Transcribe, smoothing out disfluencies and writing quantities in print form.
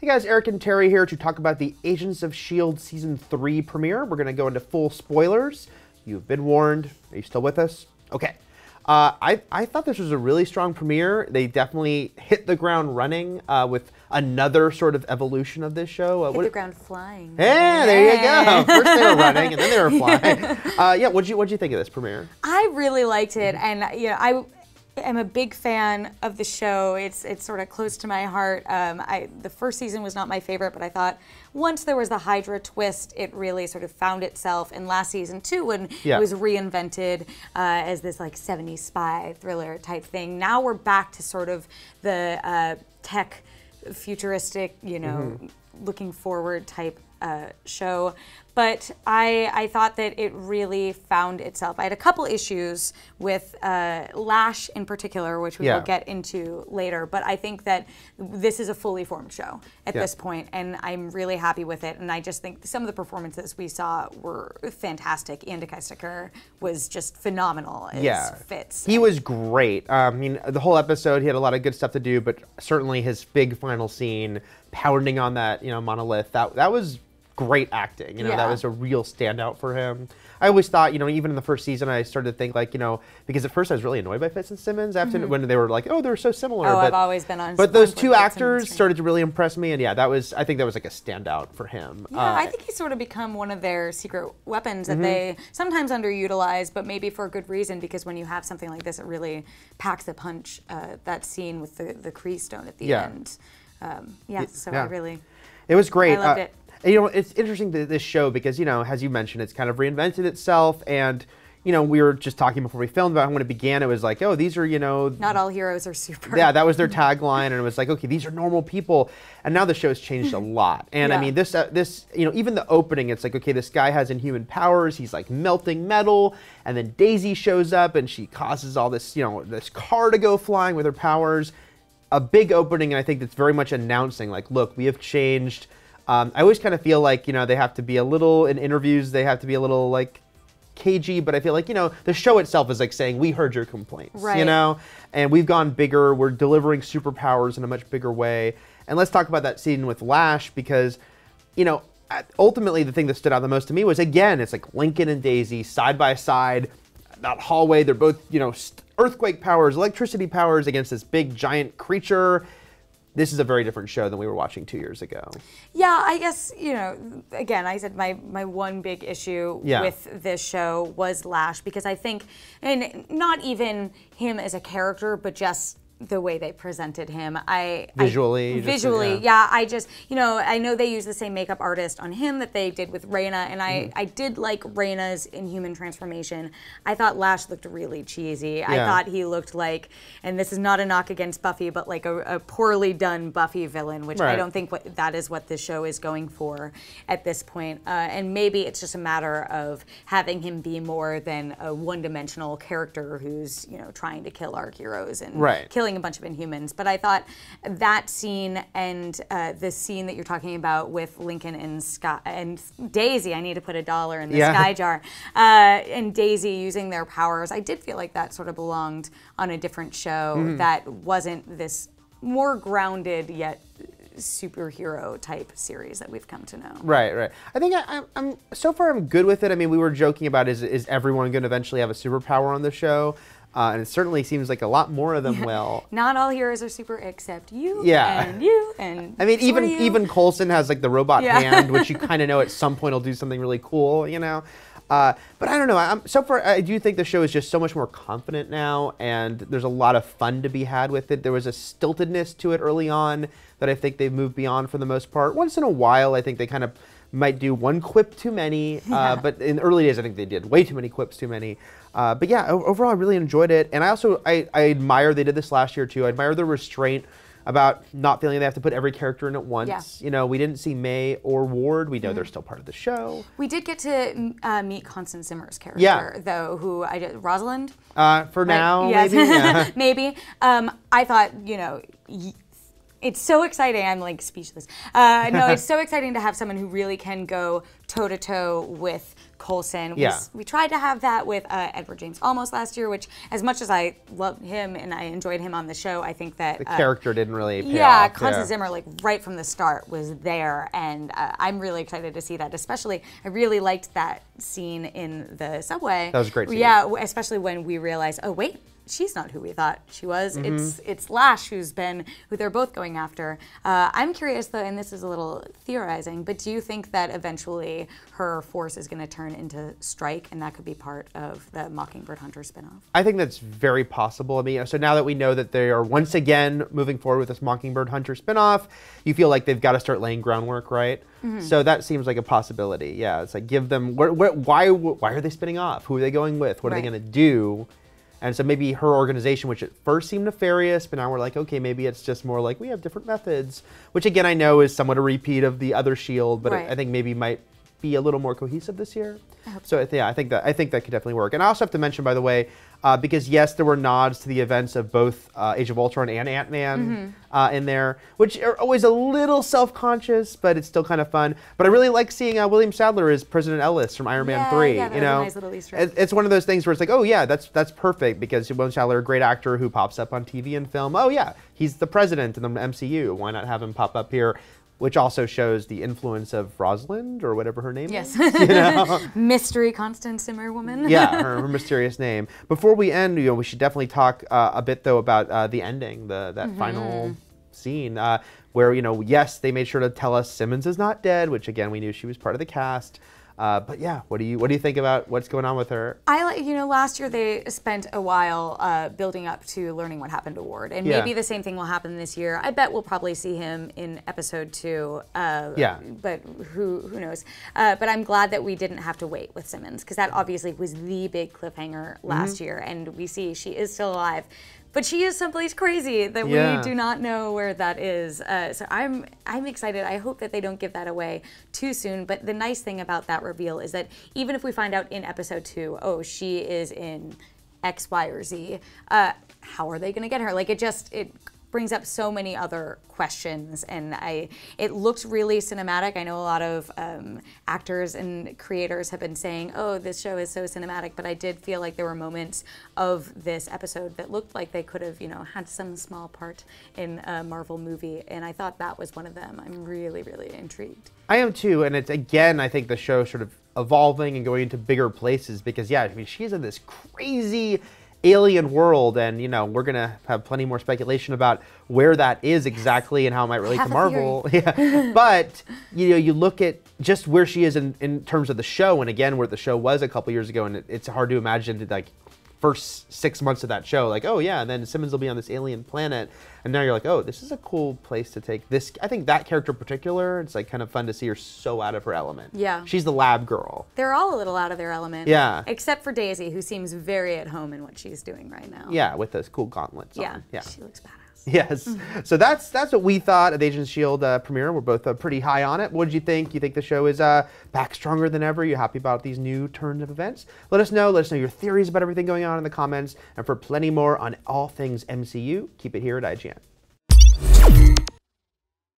Hey guys, Eric and Terry here to talk about the Agents of S.H.I.E.L.D. Season 3 premiere. We're going to go into full spoilers. You've been warned. Are you still with us? Okay. I thought this was a really strong premiere. They definitely hit the ground running with another sort of evolution of this show. Hit the ground flying. Yeah, there you go. First they were running, and then they were flying. Yeah, what'd you think of this premiere? I really liked it, and I am a big fan of the show. It's sort of close to my heart. The first season was not my favorite, but I thought once there was the Hydra twist, it really sort of found itself. And last season too, when it was reinvented as this like 70s spy thriller type thing. Now we're back to sort of the tech, futuristic, looking forward type show. But I thought that it really found itself. I had a couple issues with Lash in particular, which we will get into later. But I think that this is a fully formed show at this point, and I'm really happy with it. And I just think some of the performances we saw were fantastic. Ian DeKuyster was just phenomenal as Fitz. He was great. I mean, the whole episode, he had a lot of good stuff to do, but certainly his big final scene, pounding on that monolith, that was great acting. That was a real standout for him. I always thought, even in the first season, I started to think like, because at first I was really annoyed by Fitz and Simmons after when they were like, oh, they're so similar. Oh, but, I've always been on. But those two actors started to really impress me, and I think that was like a standout for him. Yeah, I think he's sort of become one of their secret weapons that they sometimes underutilize, but maybe for a good reason, because when you have something like this, it really packs a punch. That scene with the Kree stone at the end. I really. It was great. I loved it. It's interesting this show because, as you mentioned, it's kind of reinvented itself, and we were just talking before we filmed about when it began. It was like, oh, these are not all heroes are super. Yeah, that was their tagline, and it was like, okay, these are normal people, and now the show's changed a lot. And I mean, this even the opening, it's like, okay, this guy has inhuman powers. He's like melting metal, and then Daisy shows up, and she causes all this, this car to go flying with her powers. A big opening, and I think that's very much announcing, like, look, we have changed. I always kind of feel like, they have to be a little, in interviews, they have to be a little, like, cagey, but I feel like, the show itself is like saying, we heard your complaints, and we've gone bigger, we're delivering superpowers in a much bigger way. And let's talk about that scene with Lash, because, ultimately the thing that stood out the most to me was, again, it's like Lincoln and Daisy side by side, that hallway, they're both, earthquake powers, electricity powers against this big giant creature. This is a very different show than we were watching 2 years ago. Yeah, I guess, again, I said my one big issue with this show was Lash, because I think, and not even him as a character, but just the way they presented him. Visually, I know they use the same makeup artist on him that they did with Raina, and I did like Raina's Inhuman transformation. I thought Lash looked really cheesy. I thought he looked like, and this is not a knock against Buffy, but like a poorly done Buffy villain, which I don't think that is what this show is going for at this point. And maybe it's just a matter of having him be more than a one-dimensional character who's trying to kill our heroes and killing a bunch of Inhumans. But I thought that scene and the scene that you're talking about with Lincoln and Daisy, I need to put $1 in the sky jar, and Daisy using their powers, I did feel like that sort of belonged on a different show that wasn't this more grounded yet superhero type series that we've come to know. Right. I think I'm so far I'm good with it. I mean, we were joking about is everyone going to eventually have a superpower on the show? And it certainly seems like a lot more of them will. Not all heroes are super, except you and you and I mean, even Coulson has like the robot hand, which you kind of know at some point will do something really cool, But I don't know. So far, I do think the show is just so much more confident now, and there's a lot of fun to be had with it. There was a stiltedness to it early on that I think they've moved beyond for the most part. Once in a while, I think they kind of might do one quip too many, but in the early days, I think they did way too many quips too many. But yeah, overall, I really enjoyed it. And I also, I admire, they did this last year too, I admire the restraint about not feeling they have to put every character in at once. We didn't see May or Ward. We know they're still part of the show. We did get to meet Constance Zimmer's character, though, who Rosalind? For now, maybe? Maybe. I thought, It's so exciting. I'm like speechless. No, it's so exciting to have someone who really can go toe to toe with Coulson. We tried to have that with Edward James Olmos last year, which, as much as I loved him and I enjoyed him on the show, I think that the character didn't really pay off. Constance Zimmer, like right from the start, was there, and I'm really excited to see that. Especially, I really liked that scene in the subway. That was a great scene. Yeah, especially when we realized, oh wait, she's not who we thought she was. It's Lash who they're both going after. I'm curious though, and this is a little theorizing, but do you think that eventually her force is going to turn into Strike, and that could be part of the Mockingbird Hunter spinoff? I think that's very possible. I mean, so now that we know that they are once again moving forward with this Mockingbird Hunter spinoff, you feel like they've got to start laying groundwork, right? So that seems like a possibility. Yeah, it's like give them why are they spinning off? Who are they going with? What are they going to do? And so maybe her organization, which at first seemed nefarious, but now we're like, okay, maybe it's just more like we have different methods, which again I know is somewhat a repeat of the other S.H.I.E.L.D., but I think maybe might be a little more cohesive this year. So yeah, I think that could definitely work. And I also have to mention, by the way, because yes, there were nods to the events of both Age of Ultron and Ant-Man in there, which are always a little self-conscious, but it's still kind of fun. But I really like seeing William Sadler as President Ellis from Iron Man 3. Yeah, you know, a nice little Easter egg. It's one of those things where it's like, oh yeah, that's perfect, because William Sadler, a great actor who pops up on TV and film. Oh yeah, he's the president in the MCU. Why not have him pop up here? Which also shows the influence of Rosalind, or whatever her name is. Yes. You know? Mystery Constance Zimmer woman. Yeah, her mysterious name. Before we end, we should definitely talk a bit, though, about the ending, that final scene, where, yes, they made sure to tell us Simmons is not dead, which, again, we knew she was part of the cast. But yeah, what do you think about what's going on with her? Last year they spent a while building up to learning what happened to Ward, and maybe the same thing will happen this year. I bet we'll probably see him in episode 2. But who knows? But I'm glad that we didn't have to wait with Simmons, because that obviously was the big cliffhanger last year, and we see she is still alive. But she is someplace crazy that we do not know where that is. So I'm excited. I hope that they don't give that away too soon. But the nice thing about that reveal is that even if we find out in episode 2, oh, she is in X, Y, or Z, how are they going to get her? Like, it brings up so many other questions, and it looks really cinematic. I know a lot of actors and creators have been saying, oh, this show is so cinematic, but I did feel like there were moments of this episode that looked like they could have, had some small part in a Marvel movie, and I thought that was one of them. I'm really, really intrigued. I am too, and it's, again, I think the show sort of evolving and going into bigger places, because she's in this crazy alien world, and we're gonna have plenty more speculation about where that is exactly and how it might relate to Marvel. But you look at just where she is in terms of the show, and again where the show was a couple years ago, and it's hard to imagine like first 6 months of that show, like, oh yeah, and then Simmons will be on this alien planet, and now you're like, oh, this is a cool place to take this. I think that character in particular, it's like kind of fun to see her so out of her element. Yeah. She's the lab girl. They're all a little out of their element. Yeah. Except for Daisy, who seems very at home in what she's doing right now. Yeah, with those cool gauntlets on. Yeah, she looks badass. Yes. So that's what we thought of the Agents of S.H.I.E.L.D. premiere. We're both pretty high on it. What did you think? You think the show is back stronger than ever? You happy about these new turns of events? Let us know. Let us know your theories about everything going on in the comments. And for plenty more on all things MCU, keep it here at IGN.